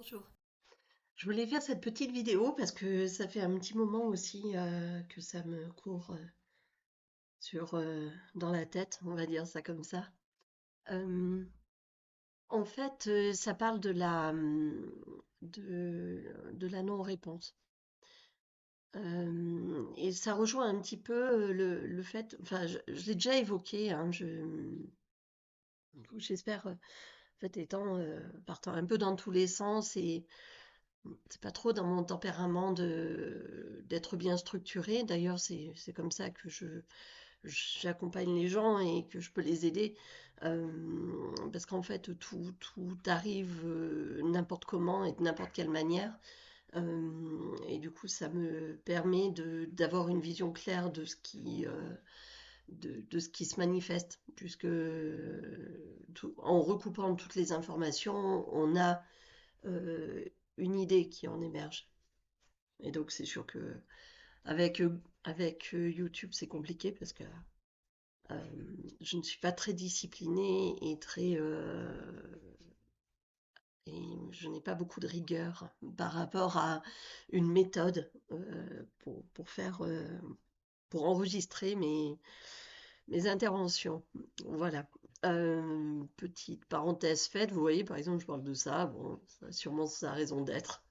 Bonjour. Je voulais faire cette petite vidéo parce que ça fait un petit moment aussi que ça me court dans la tête, on va dire ça comme ça. Euh, ça parle de la non-réponse. Et ça rejoint un petit peu le fait, enfin, je l'ai déjà évoqué, hein, j'espère, en fait, partant un peu dans tous les sens et c'est pas trop dans mon tempérament d'être bien structuré. D'ailleurs, c'est comme ça que j'accompagne les gens et que je peux les aider. Parce qu'en fait, tout arrive n'importe comment et de n'importe quelle manière. Et du coup, ça me permet d'avoir une vision claire de ce qui se manifeste, puisque en recoupant toutes les informations, on a euh, une idée qui en émerge. Et donc c'est sûr que avec YouTube c'est compliqué parce que euh, je ne suis pas très disciplinée et je n'ai pas beaucoup de rigueur par rapport à une méthode pour enregistrer mes interventions. Voilà. Petite parenthèse faite, vous voyez, par exemple, je parle de ça, bon, ça a sûrement sa raison d'être.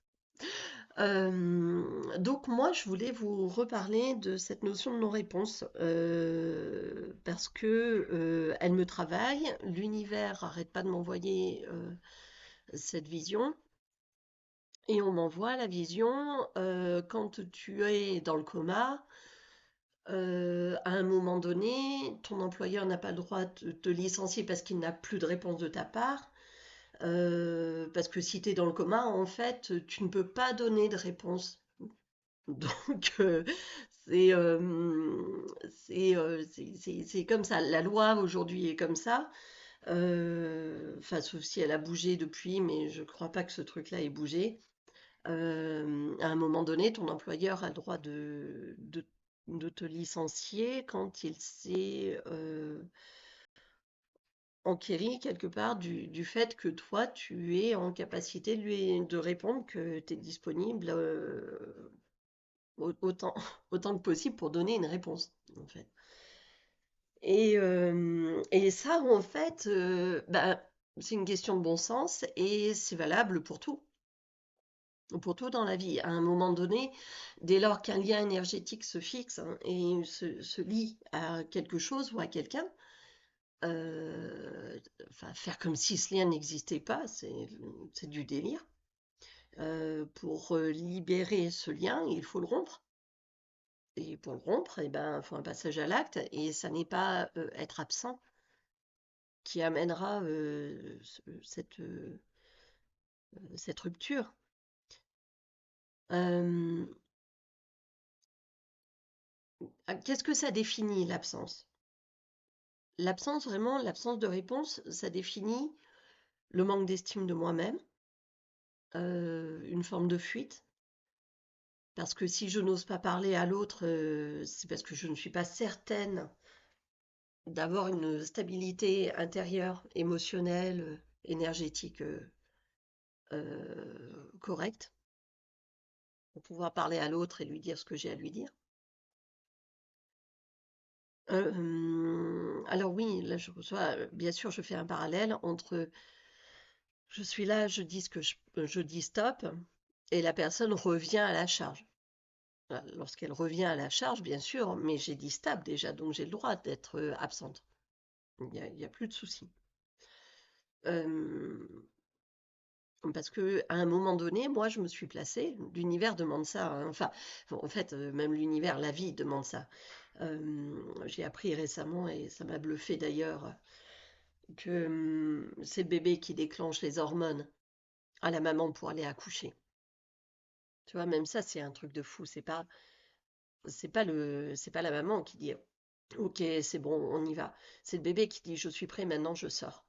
Donc moi, je voulais vous reparler de cette notion de non-réponse parce que elle me travaille. L'univers arrête pas de m'envoyer cette vision et on m'envoie la vision quand tu es dans le coma. À un moment donné, ton employeur n'a pas le droit de te licencier parce qu'il n'a plus de réponse de ta part. Parce que si tu es dans le coma, en fait, tu ne peux pas donner de réponse. Donc, c'est c'est comme ça. La loi aujourd'hui est comme ça. Enfin, sauf si elle a bougé depuis, mais je ne crois pas que ce truc-là ait bougé. À un moment donné, ton employeur a le droit de te licencier quand il s'est enquéri quelque part du fait que toi, tu es en capacité de répondre, que tu es disponible autant, autant que possible pour donner une réponse, en fait. Et ça, en fait, bah, c'est une question de bon sens et c'est valable pour tout dans la vie. À un moment donné, dès lors qu'un lien énergétique se fixe hein, et se lie à quelque chose ou à quelqu'un, euh, enfin, faire comme si ce lien n'existait pas, c'est du délire. Pour libérer ce lien, il faut le rompre. Et pour le rompre, eh ben, il faut un passage à l'acte, et ça n'est pas être absent qui amènera cette rupture. Euh, Qu'est-ce que ça définit, l'absence? L'absence, vraiment, l'absence de réponse, ça définit le manque d'estime de moi-même, une forme de fuite, parce que si je n'ose pas parler à l'autre, c'est parce que je ne suis pas certaine d'avoir une stabilité intérieure, émotionnelle, énergétique correcte, pour pouvoir parler à l'autre et lui dire ce que j'ai à lui dire. Alors oui, là je reçois, bien sûr, je fais un parallèle entre je suis là, je dis stop, et la personne revient à la charge. Voilà, lorsqu'elle revient à la charge, bien sûr, mais j'ai dit stop déjà, donc j'ai le droit d'être absente. Il y a plus de souci. Euh, Parce que à un moment donné, moi, je me suis placée. L'univers demande ça, hein. Enfin, en fait, même l'univers, la vie demande ça. J'ai appris récemment, et ça m'a bluffé d'ailleurs, que c'est le bébé qui déclenche les hormones à la maman pour aller accoucher. Tu vois, même ça, c'est un truc de fou. C'est pas la maman qui dit, OK, c'est bon, on y va. C'est le bébé qui dit, je suis prêt, maintenant je sors.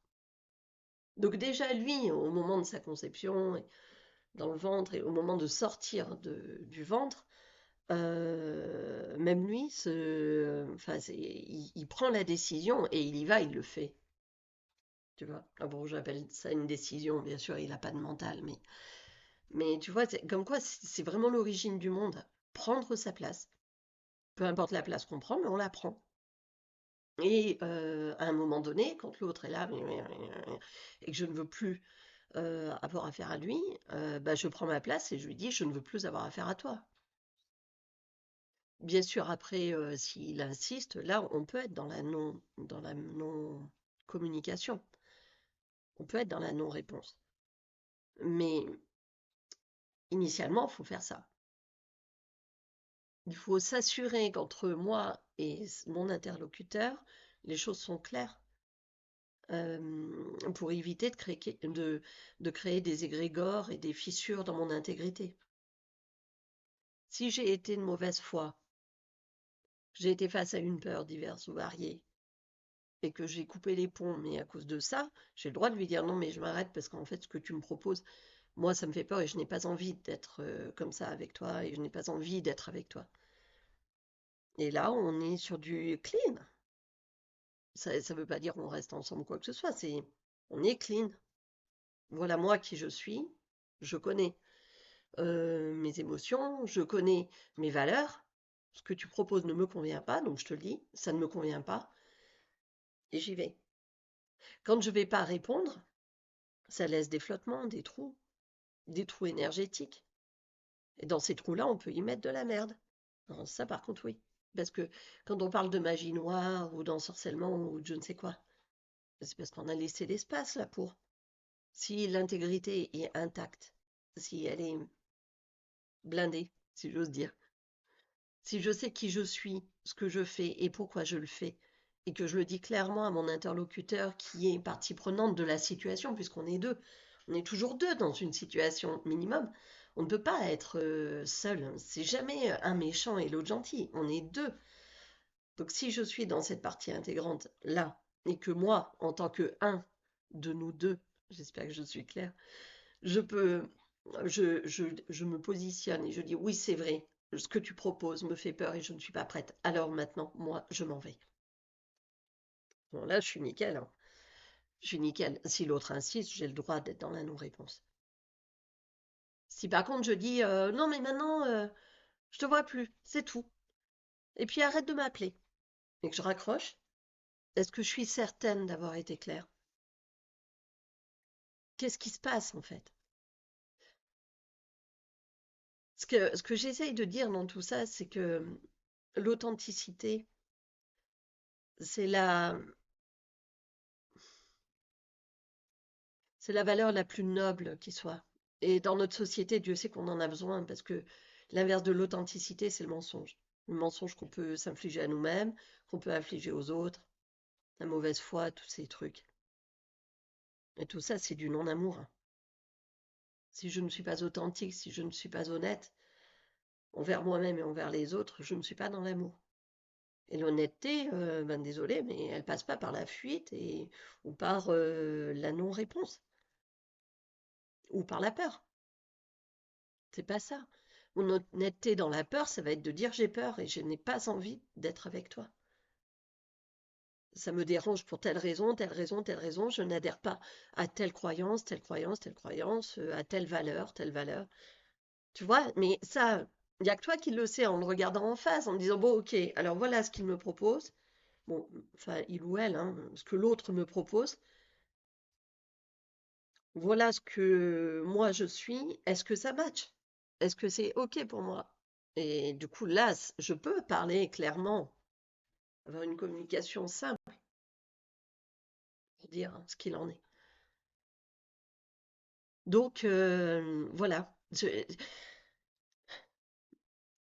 Donc déjà, lui, au moment de sa conception, dans le ventre et au moment de sortir du ventre, même lui, enfin, il prend la décision et il y va, il le fait. Tu vois? Ah bon, j'appelle ça une décision, bien sûr, il n'a pas de mental, mais. Mais tu vois, comme quoi c'est vraiment l'origine du monde. Prendre sa place. Peu importe la place qu'on prend, mais on la prend. Et à un moment donné, quand l'autre est là et que je ne veux plus avoir affaire à lui, bah, je prends ma place et je lui dis, je ne veux plus avoir affaire à toi. Bien sûr, après, s'il insiste, là, on peut être dans la non-communication. On peut être dans la non-réponse. Mais initialement, il faut faire ça. Il faut s'assurer qu'entre moi et mon interlocuteur, les choses sont claires pour éviter de créer des égrégores et des fissures dans mon intégrité. Si j'ai été de mauvaise foi, j'ai été face à une peur diverse ou variée, et que j'ai coupé les ponts, mais à cause de ça, j'ai le droit de lui dire non, mais je m'arrête parce qu'en fait, ce que tu me proposes, moi, ça me fait peur et je n'ai pas envie d'être comme ça avec toi et je n'ai pas envie d'être avec toi. Et là, on est sur du clean. Ça ne veut pas dire on reste ensemble ou quoi que ce soit, c'est on est clean. Voilà moi qui je suis, je connais mes émotions, je connais mes valeurs. Ce que tu proposes ne me convient pas, donc je te le dis, ça ne me convient pas, et j'y vais. Quand je ne vais pas répondre, ça laisse des flottements, des trous énergétiques. Et dans ces trous-là, on peut y mettre de la merde. Non, ça, par contre, oui. Parce que quand on parle de magie noire ou d'ensorcellement ou de je ne sais quoi, c'est parce qu'on a laissé l'espace là pour. Si l'intégrité est intacte, si elle est blindée, si j'ose dire, si je sais qui je suis, ce que je fais et pourquoi je le fais, et que je le dis clairement à mon interlocuteur qui est partie prenante de la situation, puisqu'on est deux, on est toujours deux dans une situation minimum, on ne peut pas être seul. C'est jamais un méchant et l'autre gentil, on est deux. Donc si je suis dans cette partie intégrante là, et que moi, en tant que un de nous deux, j'espère que je suis claire, je peux, je me positionne et je dis oui, c'est vrai, ce que tu proposes me fait peur et je ne suis pas prête. Alors maintenant, moi, je m'en vais. Bon, là, je suis nickel, hein. Je suis nickel. Si l'autre insiste, j'ai le droit d'être dans la non-réponse. Si par contre je dis non, mais maintenant, je te vois plus, c'est tout. Et puis arrête de m'appeler. Et que je raccroche, est-ce que je suis certaine d'avoir été claire? Qu'est-ce qui se passe en fait? Ce que j'essaye de dire dans tout ça, c'est que l'authenticité, c'est c'est la valeur la plus noble qui soit. Et dans notre société, Dieu sait qu'on en a besoin parce que l'inverse de l'authenticité, c'est le mensonge. Le mensonge qu'on peut s'infliger à nous-mêmes, qu'on peut infliger aux autres, la mauvaise foi, tous ces trucs. Et tout ça, c'est du non-amour. Si je ne suis pas authentique, si je ne suis pas honnête envers moi-même et envers les autres, je ne suis pas dans l'amour. Et l'honnêteté, ben désolé, mais elle passe pas par la fuite ou par la non-réponse ou par la peur. C'est pas ça. Mon honnêteté dans la peur, ça va être de dire j'ai peur et je n'ai pas envie d'être avec toi. Ça me dérange pour telle raison, telle raison, telle raison. Je n'adhère pas à telle croyance, telle croyance, telle croyance, à telle valeur, telle valeur. Tu vois, mais ça, il n'y a que toi qui le sais en le regardant en face, en me disant, bon, ok, alors voilà ce qu'il me propose. Bon, enfin, il ou elle, hein, ce que l'autre me propose. Voilà ce que moi je suis. Est-ce que ça match? Est-ce que c'est ok pour moi? Et du coup, là, je peux parler clairement, avoir une communication simple pour dire ce qu'il en est. Donc, voilà.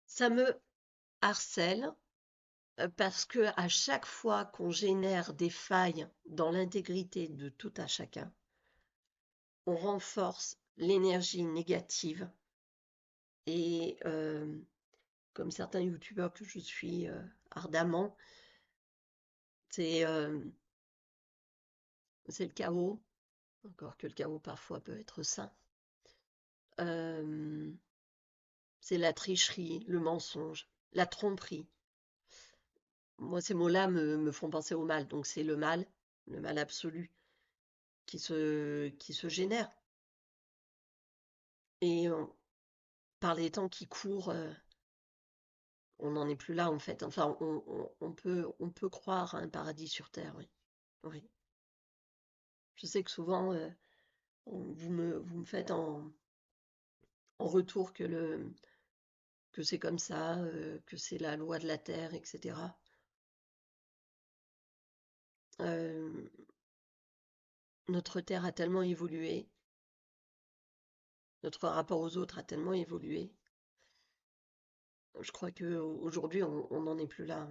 Ça me harcèle parce que à chaque fois qu'on génère des failles dans l'intégrité de tout à chacun, on renforce l'énergie négative et comme certains youtubeurs que je suis ardemment, c'est c'est le chaos, encore que le chaos parfois peut être sain. Euh, c'est la tricherie, le mensonge, la tromperie. Moi, ces mots-là me font penser au mal, donc c'est le mal absolu qui se génère. Et par les temps qui courent, on n'en est plus là en fait. Enfin, on peut croire à un paradis sur Terre, oui. Oui. Je sais que souvent, vous me faites en retour que c'est comme ça, que c'est la loi de la Terre, etc. Euh, Notre Terre a tellement évolué, notre rapport aux autres a tellement évolué. Je crois que aujourd'hui, on n'en est plus là.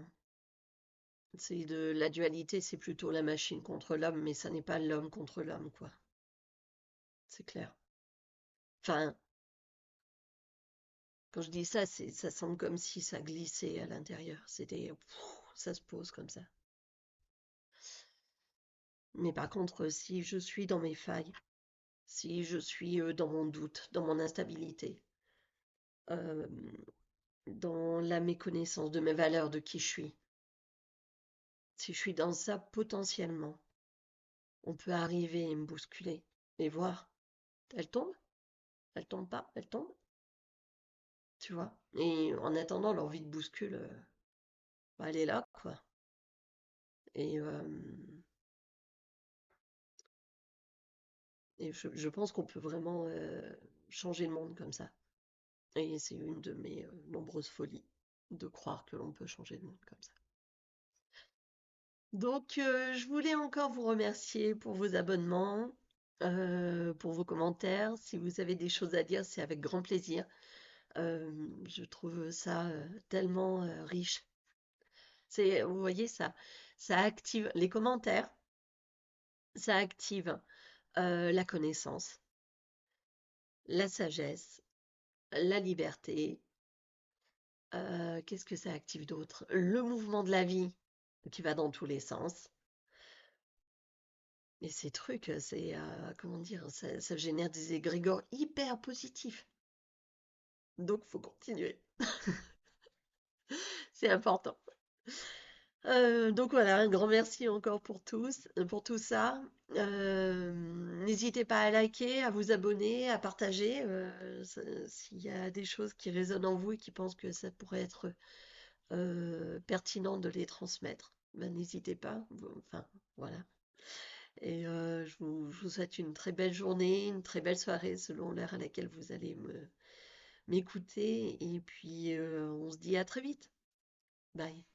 C'est de la dualité, c'est plutôt la machine contre l'homme, mais ça n'est pas l'homme contre l'homme, quoi. C'est clair. Enfin, quand je dis ça, ça semble comme si ça glissait à l'intérieur. Ça se pose comme ça. Mais par contre, si je suis dans mes failles, si je suis dans mon doute, dans mon instabilité, euh, dans la méconnaissance de mes valeurs, de qui je suis, si je suis dans ça, potentiellement, on peut arriver et me bousculer et voir. Elle tombe pas, elle tombe, tu vois. Et en attendant, leur vie de bouscule, bah, elle est là, quoi. Et, euh, et je pense qu'on peut vraiment changer le monde comme ça. Et c'est une de mes nombreuses folies de croire que l'on peut changer le monde comme ça. Donc, je voulais encore vous remercier pour vos abonnements, pour vos commentaires. Si vous avez des choses à dire, c'est avec grand plaisir. Je trouve ça tellement riche. Vous voyez, ça active les commentaires, ça active la connaissance, la sagesse, la liberté. Qu'est-ce que ça active d'autre? Le mouvement de la vie qui va dans tous les sens. Et ces trucs, comment dire, ça génère des égrégores hyper positifs. Donc, faut continuer. C'est important. Donc voilà, un grand merci encore pour tout ça. N'hésitez pas à liker, à vous abonner, à partager s'il y a des choses qui résonnent en vous et qui pensent que ça pourrait être pertinent de les transmettre. Ben, n'hésitez pas. Enfin, voilà. Et je vous souhaite une très belle journée, une très belle soirée selon l'heure à laquelle vous allez m'écouter. Et puis, on se dit à très vite. Bye.